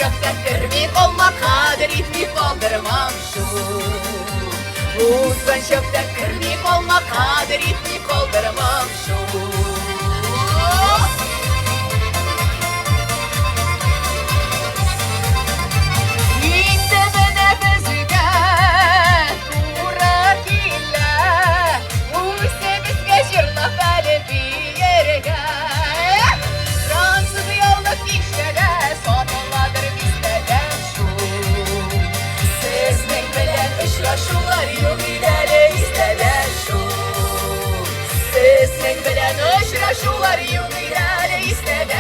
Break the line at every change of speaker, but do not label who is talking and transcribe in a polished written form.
şöpten kırmik olma kadir itmik oldurmam şu. Uzun şöpten kırmik olma kadir itmik oldurmam şu. Şular yok ileri isteden şu. Sizin bilen ışra şular yok ileri isteden